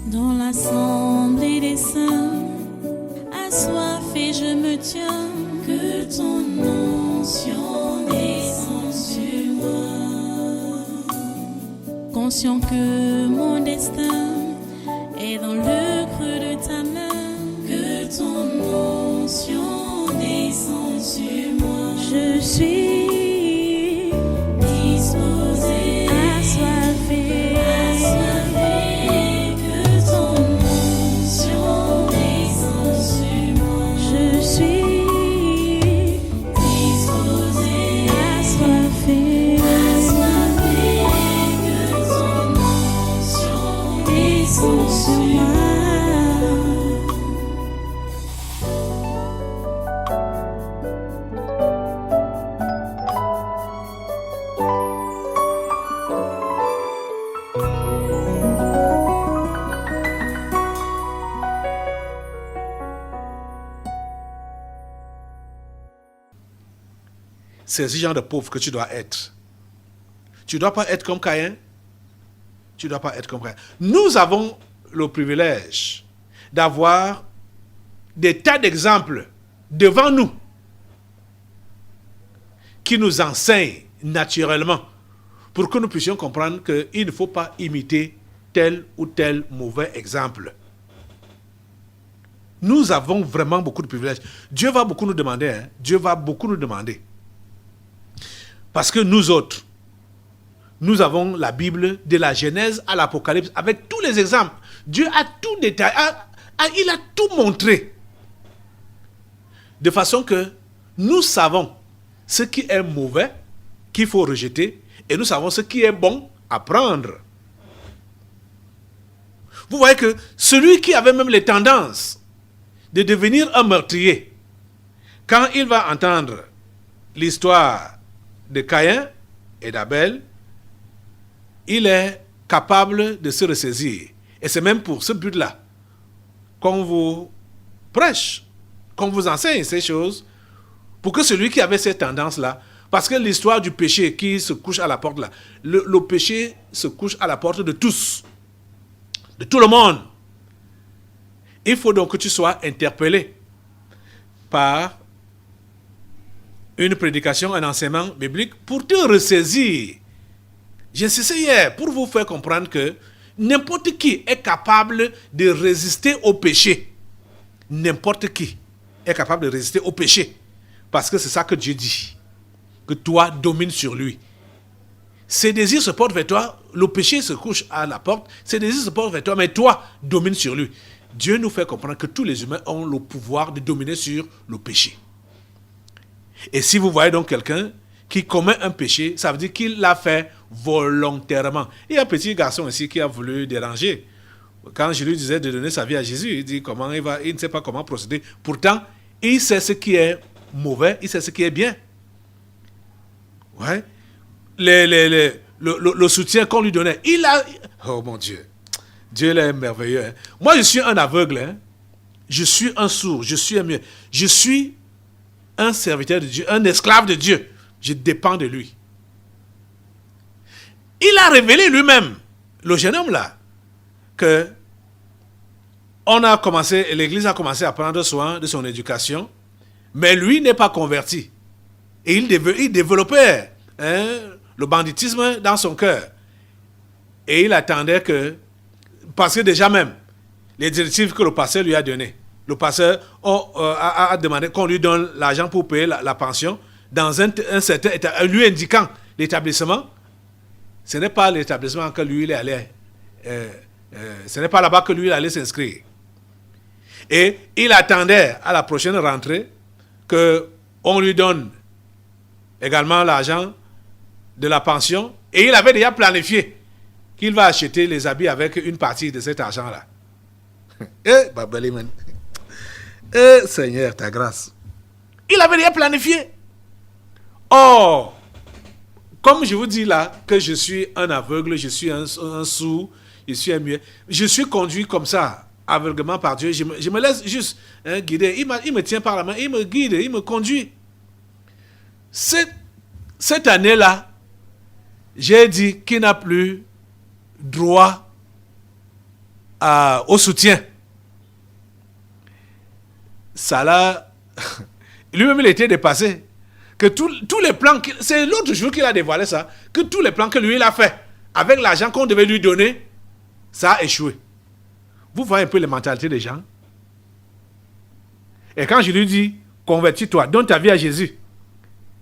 Dans l'assemblée des saints, assoiffé je me tiens, que ton onction descende sur moi. Conscient que mon destin est dans le creux de ta main, que ton onction descende sur moi. Je suis disposé, assoiffé, que ton onction descende sur moi. Je suis disposé, assoiffé, que ton onction descende sur moi. C'est ce genre de pauvre que tu dois être. Tu ne dois pas être comme Caïn. Tu ne dois pas être comme Caïn. Nous avons le privilège d'avoir des tas d'exemples devant nous qui nous enseignent naturellement pour que nous puissions comprendre qu'il ne faut pas imiter tel ou tel mauvais exemple. Nous avons vraiment beaucoup de privilèges. Dieu va beaucoup nous demander. Dieu va beaucoup nous demander. Parce que nous autres, nous avons la Bible de la Genèse à l'Apocalypse avec tous les exemples. Dieu a tout détaillé, il a tout montré. De façon que nous savons ce qui est mauvais, qu'il faut rejeter, et nous savons ce qui est bon à prendre. Vous voyez que celui qui avait même les tendances de devenir un meurtrier, quand il va entendre l'histoire de Caïn et d'Abel, il est capable de se ressaisir. Et c'est même pour ce but-là qu'on vous prêche, qu'on vous enseigne ces choses, pour que celui qui avait ces tendances-là, parce que l'histoire du péché qui se couche à la porte là, le péché se couche à la porte de tous, de tout le monde. Il faut donc que tu sois interpellé par une prédication, un enseignement biblique pour te ressaisir. J'ai insisté hier pour vous faire comprendre que n'importe qui est capable de résister au péché. N'importe qui est capable de résister au péché. Parce que c'est ça que Dieu dit. Que toi domines sur lui. Ses désirs se portent vers toi. Le péché se couche à la porte. Ses désirs se portent vers toi. Mais toi domines sur lui. Dieu nous fait comprendre que tous les humains ont le pouvoir de dominer sur le péché. Et si vous voyez donc quelqu'un qui commet un péché, ça veut dire qu'il l'a fait volontairement. Il y a un petit garçon ici qui a voulu déranger. Quand je lui disais de donner sa vie à Jésus, il dit comment il ne sait pas comment procéder. Pourtant, il sait ce qui est mauvais, il sait ce qui est bien. Ouais. Le soutien qu'on lui donnait, il a... Oh mon Dieu. Dieu est merveilleux. Hein. Moi, je suis un aveugle. Hein. Je suis un sourd. Je suis un muet. Je suis un serviteur de Dieu, un esclave de Dieu. Je dépends de lui. Il a révélé lui-même, le jeune homme là, que l'Église a commencé à prendre soin de son éducation, mais lui n'est pas converti. Et il développait le banditisme dans son cœur. Et il attendait que, parce que déjà même, les directives que le pasteur lui a données, le pasteur a demandé qu'on lui donne l'argent pour payer la pension dans un certain état, lui indiquant l'établissement. Ce n'est pas l'établissement que lui il allait. Ce n'est pas là-bas que lui il allait s'inscrire. Et il attendait à la prochaine rentrée qu'on lui donne également l'argent de la pension. Et il avait déjà planifié qu'il va acheter les habits avec une partie de cet argent-là. Seigneur, ta grâce. Il avait déjà planifié. Or, comme je vous dis là, que je suis un aveugle, je suis un sourd, je suis un muet, je suis conduit comme ça, aveuglement par Dieu, je me laisse juste guider. Il me tient par la main, il me guide, il me conduit. Cette année-là, j'ai dit qu'il n'a plus droit au soutien. Ça l'a... Lui-même, il était dépassé. Que tous les plans... C'est l'autre jour qu'il a dévoilé ça. Que tous les plans que lui, il a fait, avec l'argent qu'on devait lui donner, ça a échoué. Vous voyez un peu les mentalités des gens. Et quand je lui dis, convertis-toi, donne ta vie à Jésus,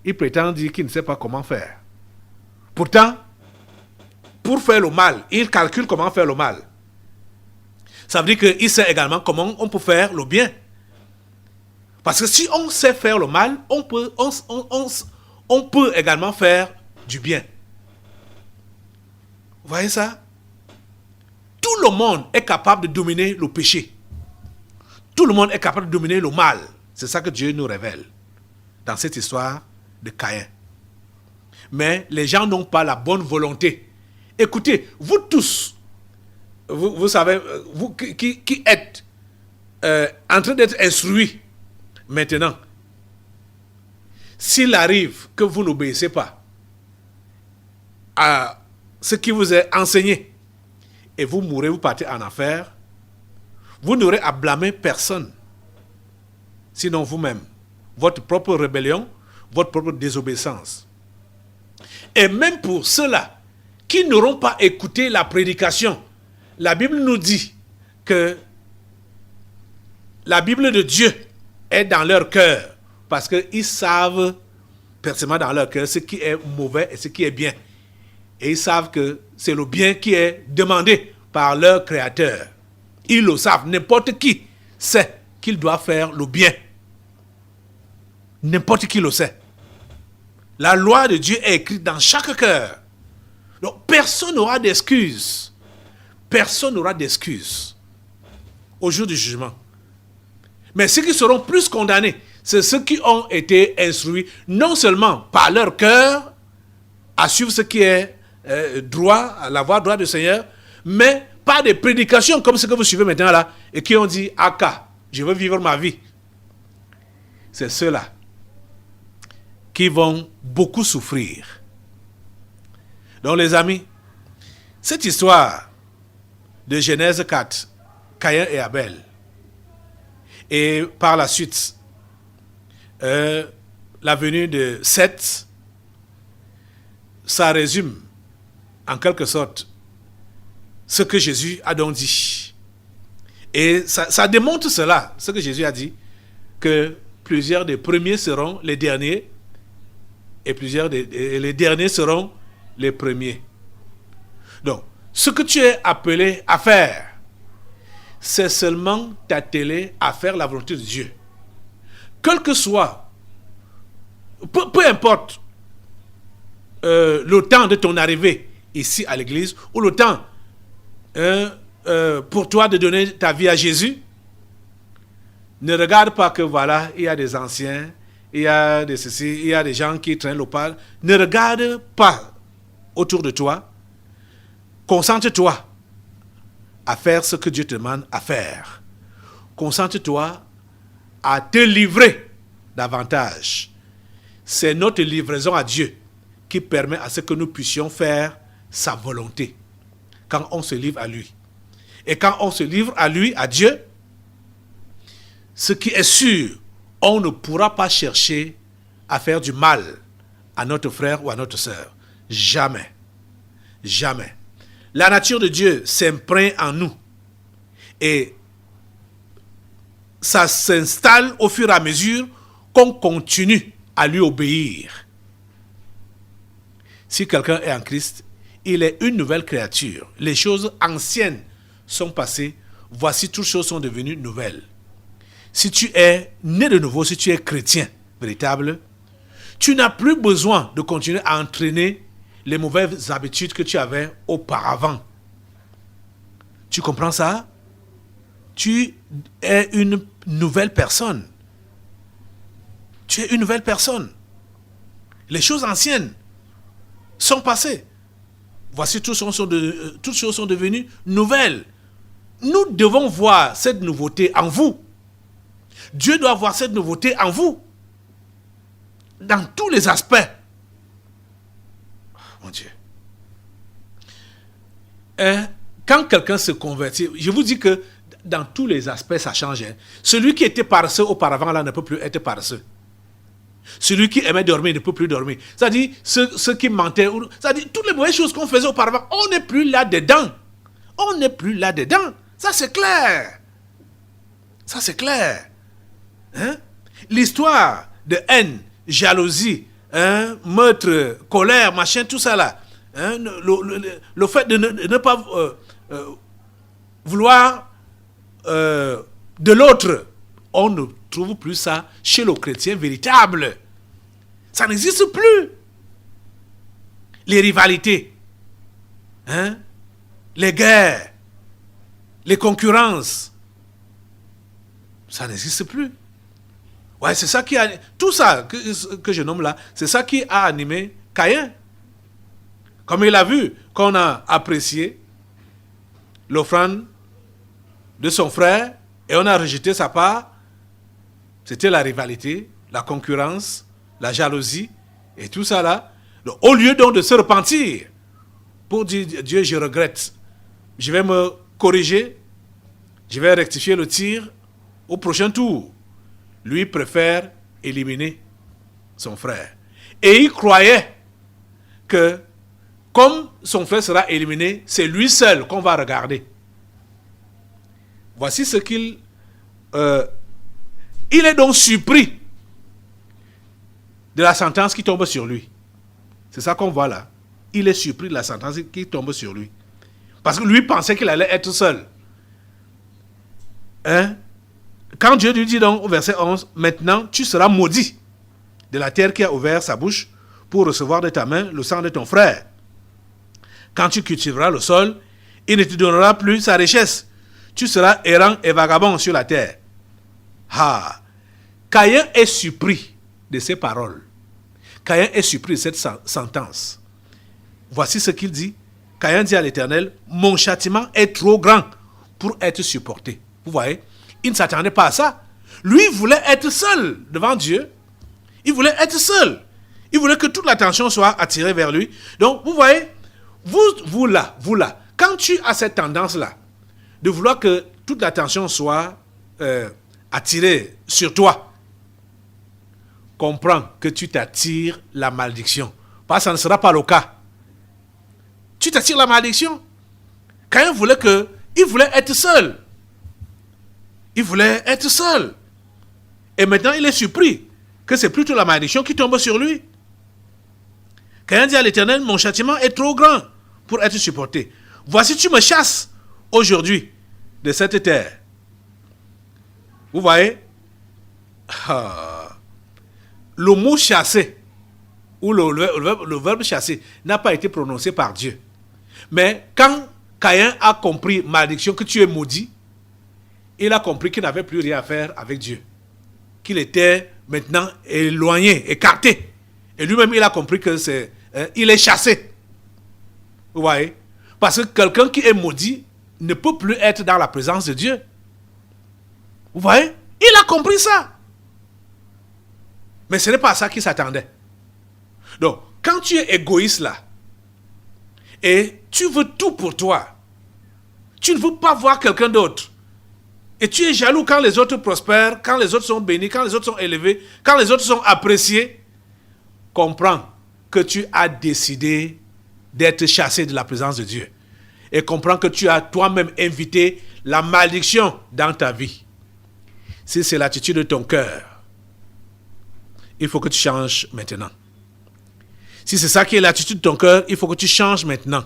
il prétend dire qu'il ne sait pas comment faire. Pourtant, pour faire le mal, il calcule comment faire le mal. Ça veut dire qu'il sait également comment on peut faire le bien. Parce que si on sait faire le mal, on peut également faire du bien. Vous voyez ça? Tout le monde est capable de dominer le péché. Tout le monde est capable de dominer le mal. C'est ça que Dieu nous révèle dans cette histoire de Caïn. Mais les gens n'ont pas la bonne volonté. Écoutez, vous tous, vous savez, vous qui êtes en train d'être instruits maintenant, s'il arrive que vous n'obéissez pas à ce qui vous est enseigné et vous mourrez, vous partez en enfer, vous n'aurez à blâmer personne, sinon vous-même, votre propre rébellion, votre propre désobéissance. Et même pour ceux-là qui n'auront pas écouté la prédication, la Bible nous dit que la Bible de Dieu est dans leur cœur, parce qu'ils savent personnellement dans leur cœur ce qui est mauvais et ce qui est bien. Et ils savent que c'est le bien qui est demandé par leur Créateur. Ils le savent. N'importe qui sait qu'il doit faire le bien. N'importe qui le sait. La loi de Dieu est écrite dans chaque cœur. Donc personne n'aura d'excuses. Personne n'aura d'excuses au jour du jugement. Mais ceux qui seront plus condamnés, c'est ceux qui ont été instruits, non seulement par leur cœur, à suivre ce qui est droit, à la voie droite du Seigneur, mais par des prédications comme ce que vous suivez maintenant là, et qui ont dit, Aka, je veux vivre ma vie. C'est ceux-là qui vont beaucoup souffrir. Donc les amis, cette histoire de Genèse 4, Caïn et Abel, et par la suite, la venue de Seth, ça résume en quelque sorte ce que Jésus a donc dit. Et ça démontre cela, ce que Jésus a dit, que plusieurs des premiers seront les derniers, et les derniers seront les premiers. Donc, ce que tu es appelé à faire, c'est seulement t'atteler à faire la volonté de Dieu. Quel que soit, peu importe le temps de ton arrivée ici à l'église, ou le temps pour toi de donner ta vie à Jésus, ne regarde pas que voilà, il y a des anciens, il y a des ceci, il y a des gens qui traînent le pas. Ne regarde pas autour de toi. Concentre-toi à faire ce que Dieu te demande à faire. Concentre-toi à te livrer davantage. C'est notre livraison à Dieu qui permet à ce que nous puissions faire sa volonté quand on se livre à lui. Et quand on se livre à lui, à Dieu, ce qui est sûr, on ne pourra pas chercher à faire du mal à notre frère ou à notre sœur. Jamais. Jamais. La nature de Dieu s'imprègne en nous. Et ça s'installe au fur et à mesure qu'on continue à lui obéir. Si quelqu'un est en Christ, il est une nouvelle créature. Les choses anciennes sont passées. Voici, toutes choses sont devenues nouvelles. Si tu es né de nouveau, si tu es chrétien véritable, tu n'as plus besoin de continuer à entraîner les mauvaises habitudes que tu avais auparavant. Tu comprends ça? Tu es une nouvelle personne. Tu es une nouvelle personne. Les choses anciennes sont passées. Voici, toutes choses sont devenues nouvelles. Nous devons voir cette nouveauté en vous. Dieu doit voir cette nouveauté en vous. Dans tous les aspects. Oh, mon Dieu. quand quelqu'un se convertit, je vous dis que dans tous les aspects, ça change. Hein. Celui qui était paresseux auparavant, là, ne peut plus être paresseux. Celui qui aimait dormir ne peut plus dormir. C'est-à-dire, ceux qui mentaient, c'est-à-dire, toutes les mauvaises choses qu'on faisait auparavant, on n'est plus là-dedans. On n'est plus là-dedans. Ça, c'est clair. Ça, c'est clair. Hein? L'histoire de haine, jalousie, hein, meurtre, colère, machin, tout ça là. Hein, le fait de ne pas vouloir de l'autre, on ne trouve plus ça chez le chrétien véritable. Ça n'existe plus. Les rivalités, hein, les guerres, les concurrences, ça n'existe plus. Ouais, c'est ça qui a... Tout ça que je nomme là, c'est ça qui a animé Caïn. Comme il a vu qu'on a apprécié l'offrande de son frère et on a rejeté sa part, c'était la rivalité, la concurrence, la jalousie et tout ça là. Donc, au lieu donc de se repentir pour dire Dieu, je regrette, je vais me corriger, je vais rectifier le tir au prochain tour. Lui préfère éliminer son frère. Et il croyait que comme son frère sera éliminé, c'est lui seul qu'on va regarder. Voici ce qu'il... il est donc surpris de la sentence qui tombe sur lui. C'est ça qu'on voit là. Il est surpris de la sentence qui tombe sur lui. Parce que lui pensait qu'il allait être seul. Hein? Quand Dieu lui dit donc au verset 11, maintenant tu seras maudit de la terre qui a ouvert sa bouche pour recevoir de ta main le sang de ton frère. Quand tu cultiveras le sol, il ne te donnera plus sa richesse. Tu seras errant et vagabond sur la terre. Ah! Caïn est surpris de ces paroles. Caïn est surpris de cette sentence. Voici ce qu'il dit. Caïn dit à l'Éternel, mon châtiment est trop grand pour être supporté. Vous voyez? Il ne s'attendait pas à ça. Lui voulait être seul devant Dieu. Il voulait être seul. Il voulait que toute l'attention soit attirée vers lui. Donc, vous voyez, vous là, quand tu as cette tendance-là, de vouloir que toute l'attention soit attirée sur toi, comprends que tu t'attires la malédiction. Parce que ça ne sera pas le cas. Tu t'attires la malédiction. Caïn il voulait être seul. Il voulait être seul. Et maintenant, il est surpris que c'est plutôt la malédiction qui tombe sur lui. Caïn dit à l'Éternel, mon châtiment est trop grand pour être supporté. Voici, tu me chasses aujourd'hui de cette terre. Vous voyez? Le mot chasser, ou le verbe chasser, n'a pas été prononcé par Dieu. Mais quand Caïn a compris, malédiction, que tu es maudit, il a compris qu'il n'avait plus rien à faire avec Dieu. Qu'il était maintenant éloigné, écarté. Et lui-même, il a compris que il est chassé. Vous voyez? Parce que quelqu'un qui est maudit ne peut plus être dans la présence de Dieu. Vous voyez? Il a compris ça. Mais ce n'est pas à ça qu'il s'attendait. Donc, quand tu es égoïste là, et tu veux tout pour toi, tu ne veux pas voir quelqu'un d'autre, et tu es jaloux quand les autres prospèrent, quand les autres sont bénis, quand les autres sont élevés, quand les autres sont appréciés, comprends que tu as décidé d'être chassé de la présence de Dieu. Et comprends que tu as toi-même invité la malédiction dans ta vie. Si c'est l'attitude de ton cœur, il faut que tu changes maintenant. Si c'est ça qui est l'attitude de ton cœur, il faut que tu changes maintenant.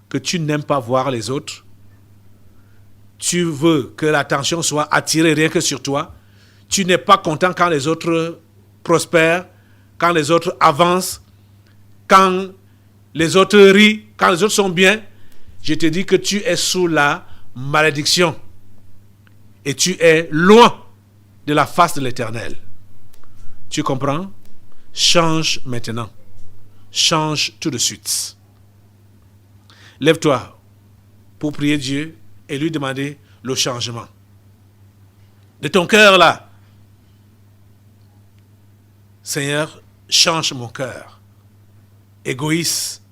Que tu n'aimes pas voir les autres. Tu veux que l'attention soit attirée rien que sur toi. Tu n'es pas content quand les autres prospèrent, quand les autres avancent, quand les autres rient, quand les autres sont bien. Je te dis que tu es sous la malédiction. Et tu es loin de la face de l'Éternel. Tu comprends? Change maintenant. Change tout de suite. Lève-toi pour prier Dieu et lui demander le changement. De ton cœur là. Seigneur, change mon cœur. Égoïste,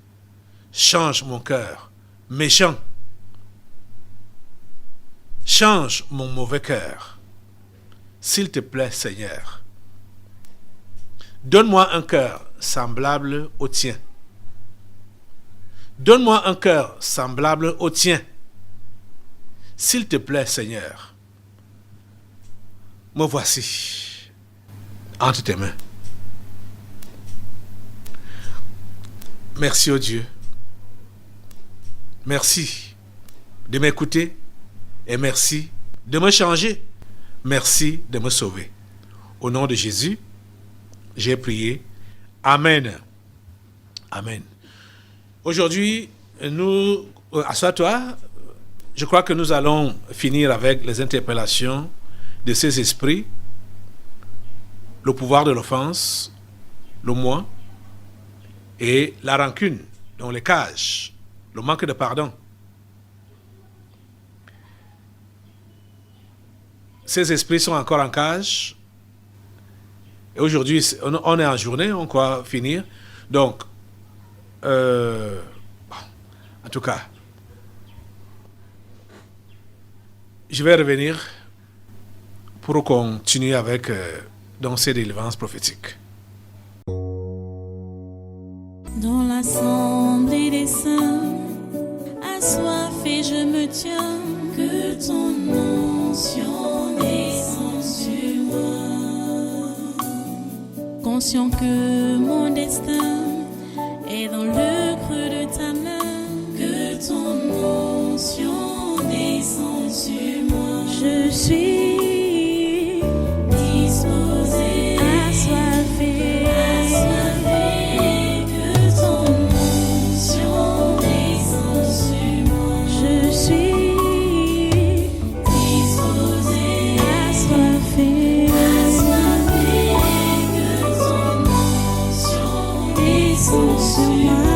change mon cœur. Méchant, change mon mauvais cœur. S'il te plaît, Seigneur. Donne-moi un cœur semblable au tien. Donne-moi un cœur semblable au tien. S'il te plaît, Seigneur. Me voici entre tes mains. Merci, oh Dieu. Merci de m'écouter et merci de me changer. Merci de me sauver. Au nom de Jésus, j'ai prié. Amen. Amen. Aujourd'hui, nous, assois-toi, je crois que nous allons finir avec les interpellations de ces esprits, le pouvoir de l'offense, le moi et la rancune, donc les cages, le manque de pardon. Ces esprits sont encore en cage. Et aujourd'hui, on est en journée, on croit finir. Donc, en tout cas, je vais revenir pour continuer avec dans ces délivrances prophétiques. Dans l'assemblée des saints, assoiffé je me tiens, que ton onction descende sur moi. Conscient que mon destin est dans le creux de ta main, que ton onction descende sur moi. Je suis disposé, assoiffé, que ton onction descende sur moi. Je suis disposé, assoiffé, que ton onction descende sur moi.